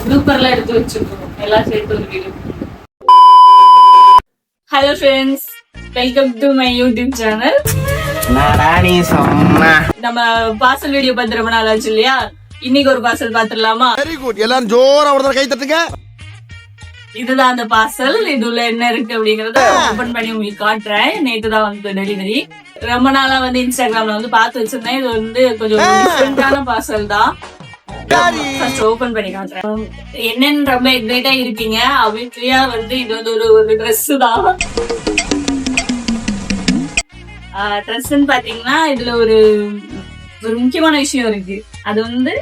சூப்பர்லாம் எடுத்து வச்சிருக்கோம் எல்லாம் சேர்த்து ஒரு video. Hello friends, welcome to my YouTube channel. நம்ம பார்சல் வீடியோ பார்த்து ரொம்ப நாள் ஆச்சு இல்லையா? இன்னைக்கு ஒரு பார்சல் பாத்துடலாமா? Very good. எல்லாரும் ஜோரா ஒரு கை தட்டுங்க. இதுதான் அந்த பார்சல். இதுல என்ன இருக்கு அப்படிங்கறத ஓபன் பண்ணி உங்களுக்கு காட்டுறேன். நேற்று தான் வந்து டெலிவரி. ரொம்ப நாளா வந்து இன்ஸ்டாகிராம்ல வந்து பார்த்து வச்சிருந்தேன். இது வந்து கொஞ்சம் டிஃபரெண்டான பார்சல் தான். ஓபன் பண்ணி காட்டுறேன். என்னன்னு ரொம்ப எக்ஸைட்டா இருக்கீங்க. ஆப்வியஸ்லியா வந்து இது வந்து ஒரு ட்ரெஸ் தான். ட்ரெஸ்ன்னு பாத்தீங்கன்னா இதுல ஒரு முக்கியமான விஷயம் இருக்கு. அது வந்து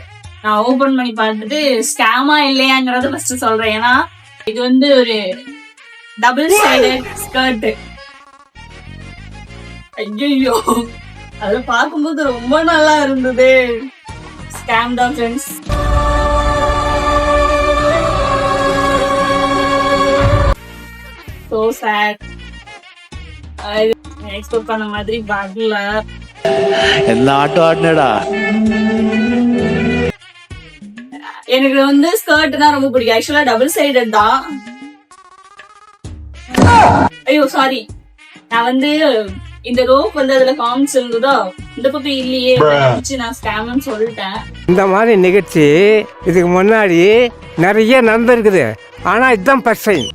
நான் ஓபன் பண்ணி பார்த்துட்டு ஸ்கேமா இல்லையாங்கிறத ஃபர்ஸ்ட் சொல்றேன். ஏன்னா இது வந்து ஒரு டபுள் சைடட் ஸ்கர்ட். ஐயோ, அது பார்க்கும்போது ரொம்ப நல்லா இருந்தது. ஸ்கேம் தான் ஃப்ரெண்ட்ஸ். So sad. எக்ஸ்போர்ட் பண்ண மாதிரி வரல. எல்லா ஆட்டோ ஆடுனடா. எனக்கு வந்து ஸ்கர்ட்னா ரொம்ப பிடிக்கும். ஆக்சுவலா டபுள் சைடட் தான். ஐயோ சாரி, நான் வந்து இந்த ரோப் வந்து அதுல காமிச்சிருந்ததோ இந்த பக்கம் இல்லையே, நான் ஸ்கேம்னு சொல்லிட்டேன். இந்த மாதிரி நிகழ்ச்சி இதுக்கு முன்னாடி நிறைய நடந்திருக்குது. ஆனா இதுதான் ஃபர்ஸ்ட்.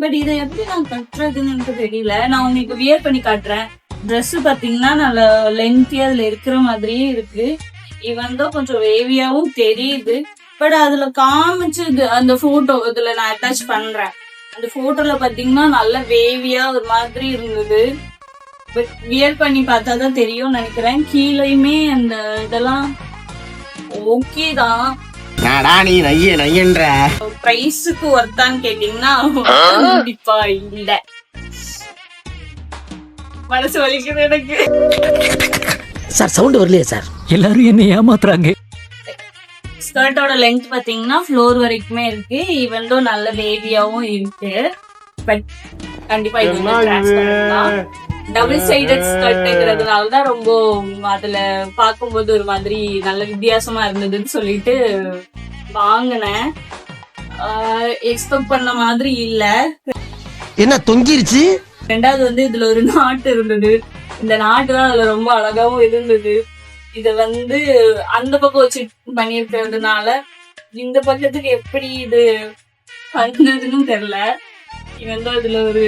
பட் இதை எப்படி நான் கட்டுறதுன்னு எனக்கு தெரியல. நான் உங்களுக்கு வியர் பண்ணி காட்டுறேன். ட்ரெஸ் பாத்தீங்கன்னா நல்ல லென்த்தியா அதுல இருக்கிற மாதிரியே இருக்கு. இது வந்து கொஞ்சம் வேவியாவும் தெரியுது. பட் அதுல காமிச்சு அந்த போட்டோ இதுல நான் அட்டாச் பண்றேன். அந்த போட்டோல பாத்தீங்கன்னா நல்ல வேவியா ஒரு மாதிரி இருந்தது. பட் வியர் பண்ணி பார்த்தாதான் தெரியும் நினைக்கிறேன். கீழயுமே அந்த இதெல்லாம் ஓகே தான். பிரைஸுக்கு ஒர்த்தான்னு கேட்டீங்கன்னா கண்டிப்பா இல்ல. மனசு வலிக்குது எனக்கு. சார் சவுண்ட் வரலையே சார், எல்லாரும் என்ன ஏமாத்துறாங்க. ஸ்கர்ட்டோட லென்த் பாத்தீங்கன்னா ஃப்ளோர் வரைக்குமே இருக்கு. ஈவன்தோ நல்ல வேவியாவும் இருக்கு. பட் கண்டிப்பா இது டிரான்ஸ்பரண்ட் தான். டபுள் சைடட் ஸ்கர்ட்ங்கிறதுனாலதான் ரொம்ப அதுல பார்க்கும்போது ஒரு மாதிரி நல்ல வித்தியாசமா இருந்ததுன்னு சொல்லிட்டு வாங்கினேன். எக்ஸ்பெக்ட் பண்ண மாதிரி இல்ல. என்ன தொங்கிருச்சு. ரெண்டாவது வந்து இதுல ஒரு நாட்டு இருந்தது. இந்த நாட்டு தான் அதுல ரொம்ப அழகாவும் இருந்தது. இத வந்து அந்த பக்கம் வச்சு பண்ணிருக்கிறதுனால இந்த பக்கத்துக்கு எப்படி இது பண்ணதுன்னு தெரியல. இவன் தான் இதுல ஒரு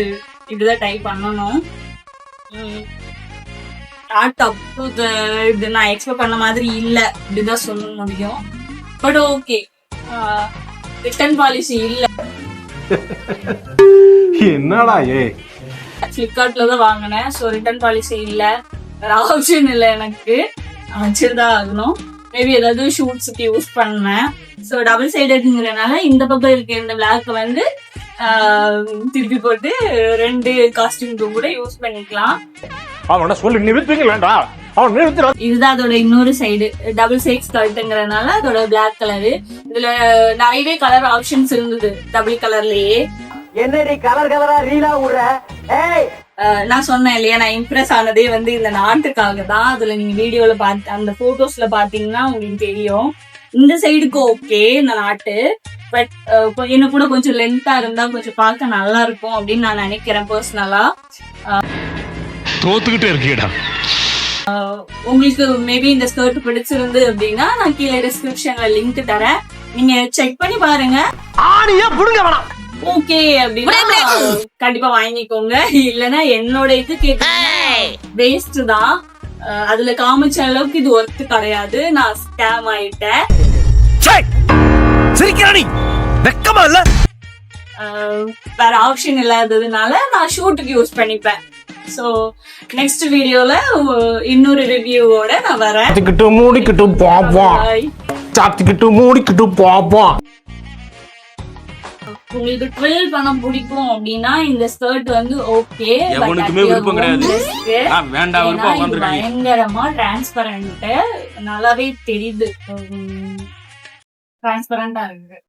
இதுதான் டைப் பண்ணணும். இது நான் எக்ஸ்பெக்ட் பண்ண மாதிரி இல்ல, இப்படிதான் சொல்ல முடியும். பட் ஓகே, ரிட்டர்ன் பாலிசி இல்ல. என்னடா பிளிப்கார்ட்ல தான் வாங்கினேன். ஸோ ரிட்டர்ன் பாலிசி இல்ல, வேற ஆப்ஷன் இல்லை எனக்கு. வச்சிருதான் ஆகணும். மேபி ஏதாவது ஷூட்ஸுக்கு யூஸ் பண்ணேன். ஸோ டபுள் சைடட்ங்கிறதுனால இந்த பக்கம் இருக்க இந்த பிளாக் வந்து திருப்பி போட்டு 2 காஸ்டியூம் கூட யூஸ் பண்ணிக்கலாம். இதுதான் அதோட இன்னொரு சைடு. டபுள் சைட் ஸ்கர்ட்ங்கிறதுனால அதோட பிளாக் கலரு. இதுல நிறையவே கலர் ஆப்ஷன்ஸ் இருந்தது டபுள் கலர்லயே. என்னடி கலர் கலரா ரீலா உற. நான் சொன்னேன் இல்லையா, நான் இம்ப்ரெஸ் ஆனதே வந்து இந்த நாட்டுக்காக தான். அதுல நீங்க வீடியோல பார்த்து அந்த போட்டோஸ்ல பாத்தீங்கன்னா உங்களுக்கு தெரியும். இந்த சைடுக்கு ஓகே இந்த நாட்டு. பட் என்ன கூட கொஞ்சம் லென்த்தா இருந்தா கொஞ்சம் பார்க்க நல்லா இருக்கும் அப்படின்னு நான் நினைக்கிறேன் பர்சனலா. தோத்துக்கிட்டே இருக்கீடா. உங்களுக்கு மேபி இந்த ஸ்கர்ட் பிடிச்சிருந்து அப்படின்னா நான் கீழே டிஸ்கிரிப்ஷன்ல லிங்க் தரேன். நீங்க செக் பண்ணி பாருங்க. ஓகே அப்படின்னா கண்டிப்பா வாங்கிக்கோங்க. இல்லன்னா என்னோட இது கேட்டு வேஸ்ட் தான். அதுல காமிச்ச அளவுக்கு இது ஒர்த்து கிடையாது. நான் ஸ்கேம் ஆயிட்டேன். வேற ஆப்ஷன் இல்லாததுனால நான் ஷூட்டுக்கு யூஸ் பண்ணிப்பேன். சோ நெக்ஸ்ட் வீடியோல இன்னொரு ரிவ்யூவோட நான் வரேன். உங்களுக்கு ட்ரில் பண்ண பிடிக்கும் அப்படின்னா இந்த ஸ்கர்ட் வந்து ஓகே. பயங்கரமா டிரான்ஸ்பரண்ட், நல்லாவே தெரியுது. டிரான்ஸ்பரண்டா இருக்கு.